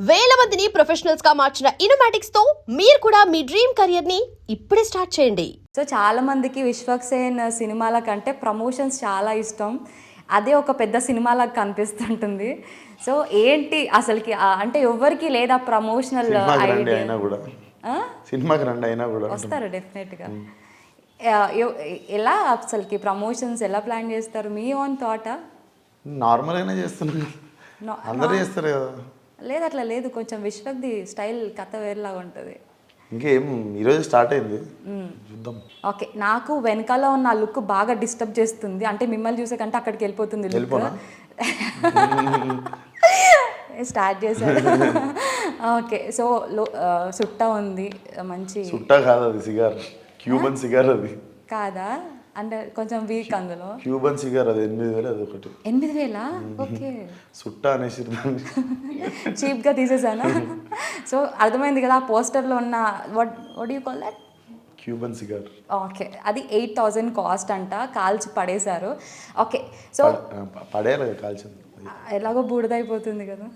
వేల మందిని ప్రొఫెషనల్స్ గా మార్చిన ఇనోమాటిక్స్ తో మీరు కూడా మీ డ్రీమ్ కెరియర్ ని ఇప్పుడే స్టార్ట్ చేయండి. సో చాలా మందికి విశ్వక్సేన్ సినిమాల కంటే ప్రమోషన్స్ చాలా ఇష్టం. అదే ఒక పెద్ద సినిమాలకు కనిపిస్తుంటుంది. సో ఏంటి అసలుకి అంటే ఎవరికి లేదా ప్రమోషనల్ సినిమాకి రండి అయినా కూడా వస్తారు డెఫినెట్గా. ఎలా అసలుకి ప్రమోషన్స్ ఎలా ప్లాన్ చేస్తారు? మీ ఓన్ థాటా? నార్మల్గానే చేస్తున్నారు, అందరూ చేస్తారు కదా. లేదు అట్లా లేదు, కొంచెం విశ్వక్ది స్టైల్ కథ వేరేలాగా ఉంటుంది. ఇంకేం ఈరోజు స్టార్ట్ అయింది, చూద్దాం. ఓకే, నాకు వెనకాల ఉన్న లుక్ బాగా డిస్టర్బ్ చేస్తుంది. అంటే మిమ్మల్ని చూసే కంటే అక్కడికి వెళ్ళిపోతుంది లుక్. స్టార్ట్ చేశారు. ఓకే, సో సుట్టా ఉంది, మంచి సుట్టా కాదు అది, సిగార్, క్యూబన్ సిగార్ అది. కాదా? అంటే కొంచెం వీక్ అందులో. క్యూబన్ సిగార్ అది 8,000 అది ఒకటి. 8,000? ఓకే. సుట్టా అనేసి చీప్గా తీసేసాను. సో అర్థమైంది కదా, ఆ పోస్టర్లో ఉన్న what you call that? Cuban cigar. Okay, అది 8,000 కాస్ట్ అంట, కాల్చి పడేశారు. ఓకే, సో పడేయాలి కాల్చింది, ఎలాగో బూడిదైపోతుంది కదా.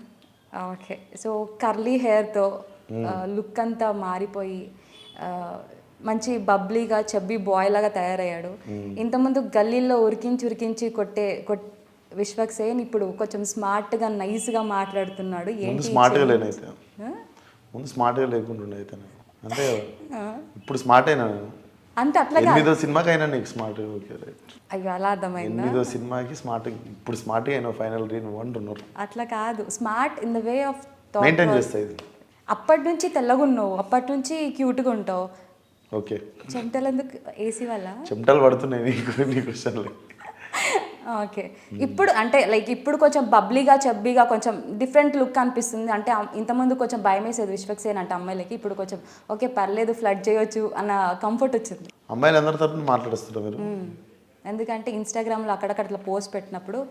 ఓకే, సో కర్లీ హెయిర్తో లుక్ అంతా మారిపోయి మంచి బబ్లీగా చబ్బీ బాయ్ లాగా తయారయ్యాడు. ఇంతకుముందు గల్లీల్లో ఉరికించి కొట్టే విశ్వక్సేన్ ఇప్పుడు కొంచెం స్మార్ట్గా నైస్గా మాట్లాడుతున్నాడు. ఏంటి స్మార్ట్గా లేనైతే ముందు స్మార్ట్గా లేకుండా అయితే అంటే ఇప్పుడు స్మార్ట్ అయినా అంటే అట్లా 8వ సినిమాకి అయినా నీకు స్మార్ట్. అయ్యో అలా అర్థమైంది. 8వ సినిమాకి స్మార్ట్, ఇప్పుడు స్మార్ట్ అయినా ఫైనల్ రీన్ అంటున్నారు. అట్లా కాదు, smart in the way of maintain చేస్తాయి. అప్పటి నుంచి తెల్లగా ఉన్నావు, అప్పటి నుంచి క్యూట్గా ఉంటావు. ఓకే, చెమటలు ఎందుకు? ఏసీ వల్ల చెమటలు పడుతున్నాయి నీ క్వశ్చన్లు. ఓకే, ఇప్పుడు అంటే లైక్ ఇప్పుడు కొంచెం బబ్లీగా చబ్బీగా కొంచెం డిఫరెంట్ లుక్ అనిపిస్తుంది. అంటే ఇంతకుముందు కొంచెం భయం వేసేది విశ్వక్సేన్ అంటే అమ్మాయిలకి, ఇప్పుడు కొంచెం ఓకే పర్లేదు ఫ్లడ్ చేయొచ్చు అన్న కంఫర్ట్ వచ్చింది. అమ్మాయిలు అందరి తరపున మాట్లాడుతున్నారు మీరు. ఎందుకంటే ఇన్స్టాగ్రామ్లో అక్కడక్కడ అట్లా పోస్ట్ పెట్టినప్పుడు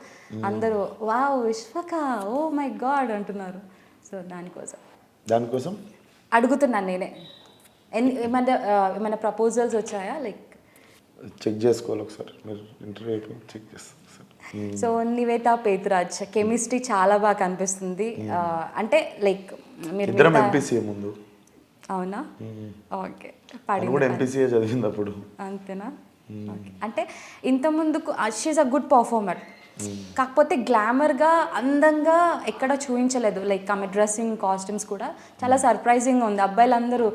అందరూ వావ్ విశ్వక, ఓ మై గాడ్ అంటున్నారు. సో దానికోసం అడుగుతున్నాను నేనే. ఏమైనా ప్రపోజల్స్ వచ్చాయా? లైక్ చెక్ చేసుకోవాలి ఒకసారి, మీరు ఇంటర్వ్యూ చెక్ చేస్తారు. సో నివేతా పేతురాజ్ కెమిస్ట్రీ చాలా బాగా కనిపిస్తుంది. అంటే లైక్ మీరు ఇద్దరం ఎంపీసీ ముందు. అవునా? ఓకే, కూడా ఎంపీసీఏ చదివింది అప్పుడు. అంతేనా? అంటే ఇంతకుముందుకు షీఈస్ అ గుడ్ పర్ఫార్మర్, కాకపోతే గ్లామర్గా అందంగా ఎక్కడ చూపించలేదు. లైక్ ఆమె డ్రెస్సింగ్ కాస్ట్యూమ్స్ కూడా చాలా సర్ప్రైజింగ్గా ఉంది. అబ్బాయిలందరూ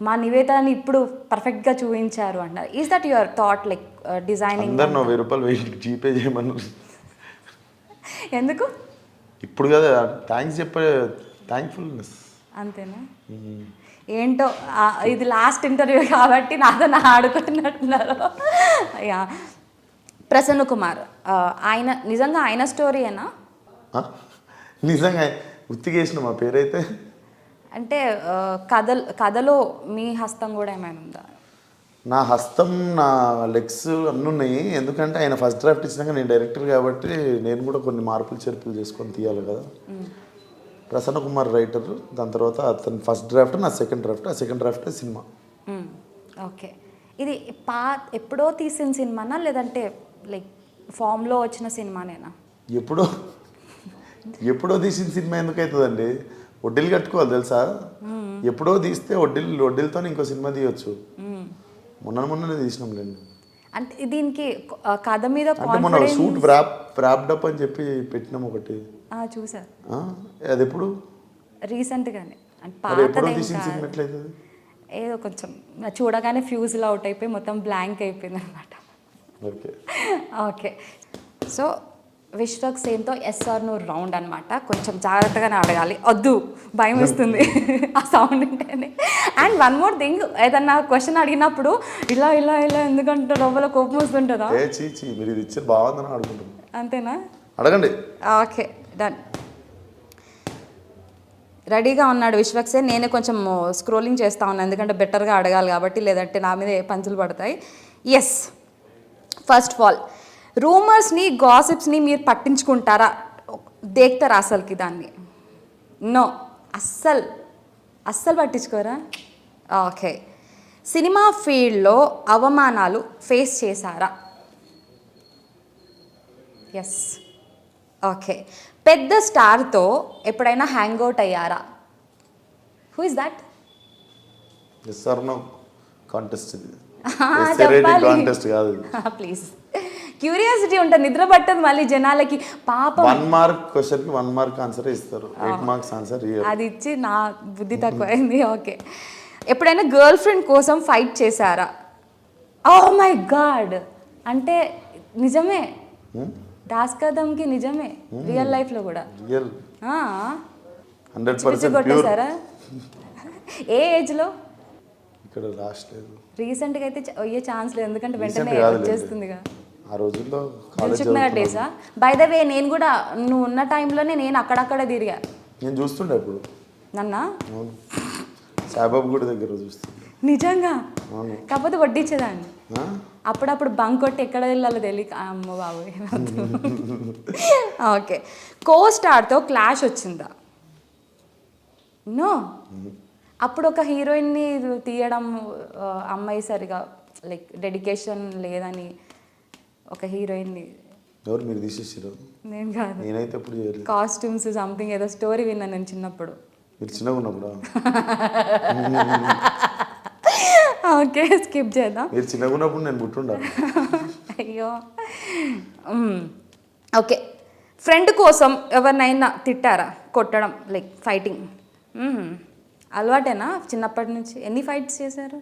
మా నివేతాని ఇప్పుడు పర్ఫెక్ట్గా చూపించారు అంటారు. Is that your thought? Like designing ₹1000 GPay చేయమన్నారు. ఎందుకు? ఇప్పుడు కదా థ్యాంక్స్ చెప్పే థ్యాంక్ఫుల్నెస్. అంతేనా? ఏంటో ఇది లాస్ట్ ఇంటర్వ్యూ కాబట్టి నాతో ఆడుకుంటున్నట్టున్నారు. యా, ప్రసన్న కుమార్, ఆయన నిజంగా ఆయన స్టోరీయేనా? నిజంగా ఉత్తికేసిన మా పేరైతే. అంటే కథలో మీ హస్తం కూడా ఏమైనా ఉందా? నా హస్తం, నా లెగ్స్ అన్నీ ఉన్నాయి. ఎందుకంటే ఆయన ఫస్ట్ డ్రాఫ్ట్ ఇచ్చినాక నేను డైరెక్టర్ కాబట్టి నేను కూడా కొన్ని మార్పులు చేర్పులు చేసుకొని తీయాలి కదా. ప్రసన్న కుమార్ రైటర్, దాని తర్వాత అతను ఫస్ట్ డ్రాఫ్ట్, నా సెకండ్ డ్రాఫ్ట్, ఆ సెకండ్ డ్రాఫ్టే సినిమా. ఓకే, ఇది ఎప్పుడో తీసిన సినిమానా లేదంటే లైక్ ఫామ్లో వచ్చిన సినిమానేనా? ఎప్పుడో తీసిన సినిమా ఎందుకు అవుతుందండి? వడ్డీలు కట్టుకోవాలి తెలుసా. ఎప్పుడో తీస్తే వడ్డీలతో ఇంకో సినిమా తీయొచ్చు. మొన్ననే తీసినాంలేండి. అంటే దీనికి కథ మీద మొన్న షూట్ వ్రాప్డ్ అని చెప్పి పెట్టినాం ఒకటి, చూసా. అది ఎప్పుడు? రీసెంట్గానే. ఎప్పుడో తీసిన సినిమా ఎట్లయితుంది? ఏదో కొంచెం చూడగానే ఫ్యూజ్లో అవుట్ అయిపోయి మొత్తం బ్లాంక్ అయిపోయింది అనమాట. ఓకే, సో విశ్వక్సేన్తో ఎస్ఆర్ నో రౌండ్ అనమాట. కొంచెం జాగ్రత్తగానే అడగాలి, వద్దు భయం వస్తుంది ఆ సౌండ్ ఉంటేనే. అండ్ వన్ మోర్ థింగ్, ఏదన్నా క్వశ్చన్ అడిగినప్పుడు ఇలా ఇలా ఇలా ఎందుకంటే లోపల కోపం వస్తుంటుందా? మీరు ఇది ఇచ్చేది బాగుందని అడుగుతుంది. అంతేనా? అడగండి. Okay, done. రెడీగా ఉన్నాడు విశ్వక్సేన్. నేనే కొంచెం స్క్రోలింగ్ చేస్తా ఉన్నాను, ఎందుకంటే బెటర్గా అడగాలి కాబట్టి, లేదంటే నా మీద పంచులు పడతాయి. ఎస్, ఫస్ట్ ఆఫ్ ఆల్ రూమర్స్ని, గాసిప్స్ని మీరు పట్టించుకుంటారా? దేక్తారా అసలుకి దాన్ని? నో, అస్సలు పట్టించుకోరా? ఓకే, సినిమా ఫీల్డ్లో అవమానాలు ఫేస్ చేశారా? ఎస్. ఓకే, పెద్ద స్టార్తో ఎప్పుడైనా హ్యాంగ్ అవుట్ అయ్యారా? Who is that? Yes or no contest ఇది. రేటింగ్ కాంటెస్ట్ కాదు ఇది. ప్లీజ్, క్యూరియాసిటీ ఉంటుంది, నిద్ర పట్టదు మళ్ళీ జనాలకి పాపం. 1 మార్క్ క్వశ్చన్ కి 1 మార్క్ ఆన్సర్ ఇస్తారు, 8 మార్క్స్ ఆన్సర్ ఇయ్యరు. అది ఇచ్చి నా బుద్ధి తక్కువైంది. ఓకే, ఎప్పుడైనా గర్ల్ ఫ్రెండ్ కోసం ఫైట్ చేశారా? ఓ మై గాడ్, అంటే నిజమే, దాస్కదంకి నిజమే, రియల్ లైఫ్లో కూడా రియల్ ఆ, 100% ప్యూర్. కొట్టేశారా? ఏ ఏజ్లో? ఇక్కడ రాష్ట్లేదు, రీసెంట్గా అయితే అయ్యే ఛాన్స్ లేదు, ఎందుకంటే వెంటనే Recent కాదులేండి. వచ్చేస్తుందిగా. ఆ రోజుల్లో కాలేజ్ దిల్సుఖ్నగర్ డేసా? బై ద వే, నేను కూడా నువ్వు ఉన్న టైంలోనే నేను అక్కడక్కడ తిరిగా. నేను చూస్తుండే అప్పుడు. నన్నా? అవును, సాయిబాబు గుడి దగ్గర చూస్తుండే. నిజంగా? అవును. కాకపోతే వడ్డించేదాన్ని ఆ? అప్పుడప్పుడు బంక్ కొట్టి ఎక్కడ వెళ్ళాలో తెలియక, అమ్మ బాబు. ఓకే, కో స్టార్తో క్లాష్ వచ్చిందా? నో. అప్పుడు ఒక హీరోయిన్ని తీయడం, అమ్మాయి సరిగా లైక్ డెడికేషన్ లేదని ఒక హీరోయిన్ని. ఎవరు మీరు తీసేసారు? నేను కాదు, నేనైతే ఎప్పుడు చేయలేదు. కాస్ట్యూమ్స్ సంథింగ్ ఏదో స్టోరీ విన్నాను నేను చిన్నప్పుడు. మీరు చిన్నగా ఉన్నప్పుడు? ఓకే, స్కిప్ చేద్దాం. మీరు చిన్నగా ఉన్నప్పుడు నేను పుట్టుండాలి. అయ్యో. ఓకే, ఫ్రెండ్ కోసం ఎవరినైనా తిట్టారా? కొట్టడం లైక్ ఫైటింగ్ అలవాటేనా చిన్నప్పటి నుంచి? ఎన్ని ఫైట్స్ చేశారు?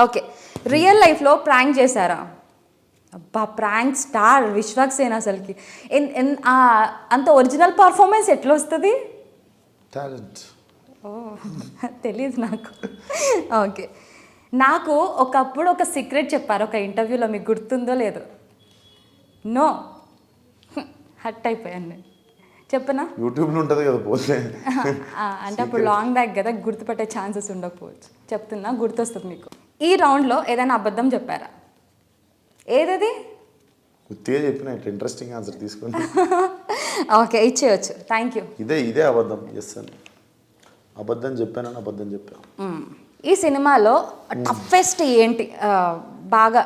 ఓకే, రియల్ లైఫ్లో ప్రాంక్ చేశారా? అబ్బా, ప్రాంక్ స్టార్ విశ్వాక్ సేన్ అసలుకి. అంత ఒరిజినల్ పర్ఫార్మెన్స్ ఎట్లా వస్తుంది? టాలెంట్. ఓ, తెలియదు నాకు. ఓకే, నాకు ఒకప్పుడు ఒక సీక్రెట్ చెప్పారు ఒక ఇంటర్వ్యూలో, మీకు గుర్తుందో లేదో? నో, హట్ అయిపోయాను నేను. చెప్పనా? యూట్యూబ్లో ఉంటుంది కదా పోతే. అంటే అప్పుడు లాంగ్ బ్యాక్ కదా, గుర్తుపట్టే ఛాన్సెస్ ఉండకపోవచ్చు. చెప్తున్నా, గుర్తొస్తుంది మీకు. ఈ రౌండ్లో ఏదైనా అబద్ధం చెప్పారా? ఏదది? గుర్తిగా చెప్పిన ఇంట్రెస్టింగ్ ఆన్సర్ తీసుకోండి. ఓకే, ఇచ్చేయచ్చు. Thank you. ఇదే అబద్ధం. ఎస్ అని అబద్ధం చెప్పానని అబద్ధం చెప్పాను. ఈ సినిమాలో టఫెస్ట్ ఏంటి? బాగా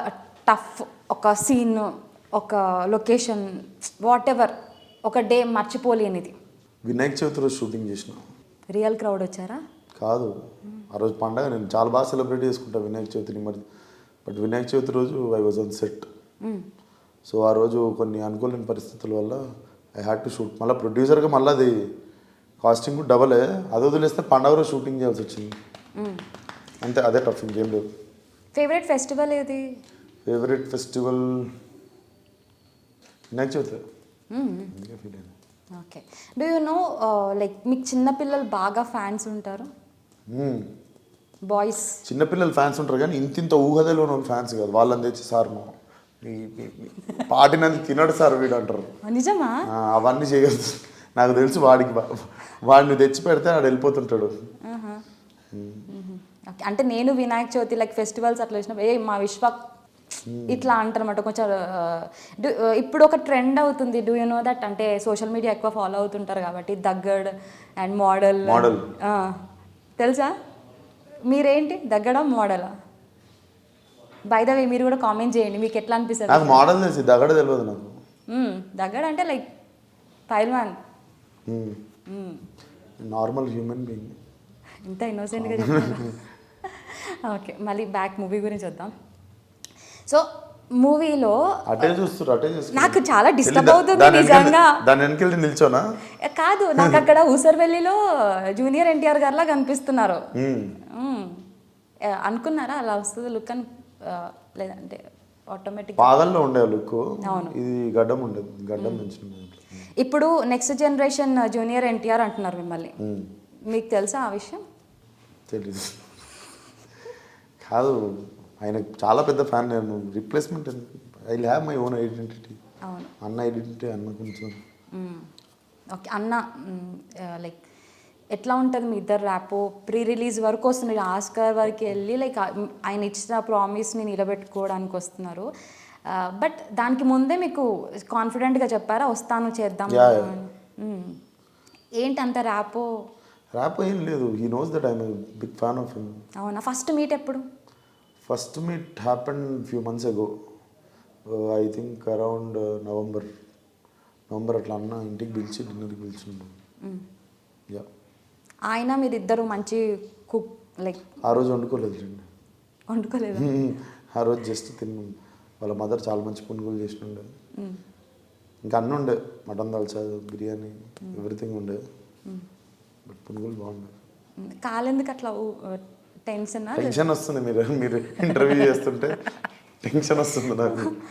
టఫ్ ఒక సీన్, ఒక లొకేషన్, వాట్ ఎవర్, ఒక డే మర్చిపోలేనిది. వినాయక చవితి రోజు షూటింగ్ చేసిన. రియల్ క్రౌడ్ వచ్చారా? కాదు, ఆ రోజు పండగ. నేను చాలా బాగా సెలబ్రేట్ చేసుకుంటాను వినాయక చవితిని. మరి బట్ వినాయక చవితి రోజు I was on set. So ఆ రోజు కొన్ని అనుకూలమైన పరిస్థితుల వల్ల ఐ హ్యాడ్ టు షూట్. మళ్ళీ ప్రొడ్యూసర్గా మళ్ళీ అది కాస్టింగ్ డబలే. అది వదిలేస్తే పండగ రోజు షూటింగ్ చేయాల్సి వచ్చింది. అంతే, అదే టఫ్, ఇంకేం లేదు. ఫేవరెట్ ఫెస్టివల్ ఏది? Favourite festival Vinayaka Chavithi. Feel అయింది. Okay, do you know like మీకు చిన్నపిల్లలు బాగా ఫ్యాన్స్ ఉంటారు, బాయ్స్? చిన్నపిల్లలు ఫ్యాన్స్ ఉంటారు కానీ ఇంత ఊహదలో ఉన్న ఫ్యాన్స్ కాదు. వాళ్ళని తెచ్చి సార్ మా పాటినందుకు తినడు సార్ వీడు అంటారు. నిజమా? అవన్నీ చేయదు. నాకు తెలుసు వాడిని తెచ్చి పెడితే వాడు వెళ్ళిపోతుంటాడు. ఓకే, అంటే నేను వినాయక చవితి లైక్ ఫెస్టివల్స్ అట్లా వచ్చినప్పుడు మా విశ్వాక్ ఇట్లా అంటారనమాట. కొంచెం ఇప్పుడు ఒక ట్రెండ్ అవుతుంది, డూ యూ నో దట్? అంటే సోషల్ మీడియా ఎక్కువ ఫాలో అవుతుంటారు కాబట్టి, దగ్గడ్ అండ్ మోడల్. తెలుసా? మీరేంటి, దగ్గడా మోడలా? బై ద వే మీరు కూడా కామెంట్ చేయండి, మీకు ఎట్లా అనిపిస్తుంది? నాకు మోడల్ తెలిసి దగ్గడ తెలియదు నాకు. దగ్గడ అంటే లైక్ పైల్వాన్, నార్మల్ హ్యూమన్ బీయింగ్. ఇంత ఇన్నోసెంట్గా చెప్తాను. ఓకే, మళ్ళీ బ్యాక్ మూవీ గురించి వద్దాం. సో మూవీలో అటే చూస్తారు. నాకు చాలా డిస్టర్బ్ అవుతుంది నిజంగా. దాని వెనకెళ్ళి నిల్చోనా? కాదు, నాకు అక్కడ ఊసర్వెల్లిలో జూనియర్ ఎన్టీఆర్ గారిలా కనిపిస్తున్నారు. అనుకున్నారా అలా వస్తుంది లుక్ అని? లేదంటే ఆటోమేటిక్ పాదల్లో ఉండే లుక్, ఇది గడ్డం ఉండదు, గడ్డం మంచిగా. ఇప్పుడు నెక్స్ట్ జనరేషన్ జూనియర్ ఎన్టీఆర్ అంటున్నారు మిమ్మల్ని, మీకు తెలుసా ఆ విషయం? తెలీదు. కాదు, ఆయన చాలా పెద్ద ఫ్యాన్. నేను replacement I have my own identity. అవును, అన్న ఐడెంటిటీ అన్న కొంచెం. ఓకే, అన్న లైక్ ఎట్లా ఉంటుంది మీ ఇద్దరు ర్యాపో? ప్రీ రిలీజ్ వరకు వస్తున్నారు, ఆస్కార్ వరకు వెళ్ళి లైక్ ఆయన ఇచ్చిన ప్రామిస్ని నిలబెట్టుకోవడానికి వస్తున్నారు. బట్ దానికి ముందే మీకు కాన్ఫిడెంట్గా చెప్పారా వస్తాను చేద్దాం? ఏంటి అంత ర్యాపో? ర్యాపో ఏం లేదు, he knows that I'm big fan of him. అవునా? ఫస్ట్ మీట్ ఎప్పుడు? First meet happen few months ago, I think around November అట్లా. అన్న ఇంటికి పిలిచి డిన్నర్కి పిలిచిండు. యా. ఆయన మీరిద్దరు మంచి కుక్ లైక్ ఆ రోజు వండుకోలేదు రండి. వండుకోలేదు. ఆ రోజు జస్ట్ తిన్నాం. వాళ్ళ మదర్ చాలా మంచి పునుగులు చేసినుండే. ఇంకా అన్నీ ఉండే, మటన్ దాల్చా, బిర్యానీ, ఎవ్రీథింగ్ ఉండే. బట్ పునుగులు బాగుండే. కాలెందుకు అట్లా టెన్షన్ టెన్షన్ వస్తుంది మీరు ఇంటర్వ్యూ చేస్తుంటే టెన్షన్ వస్తుంది నాకు.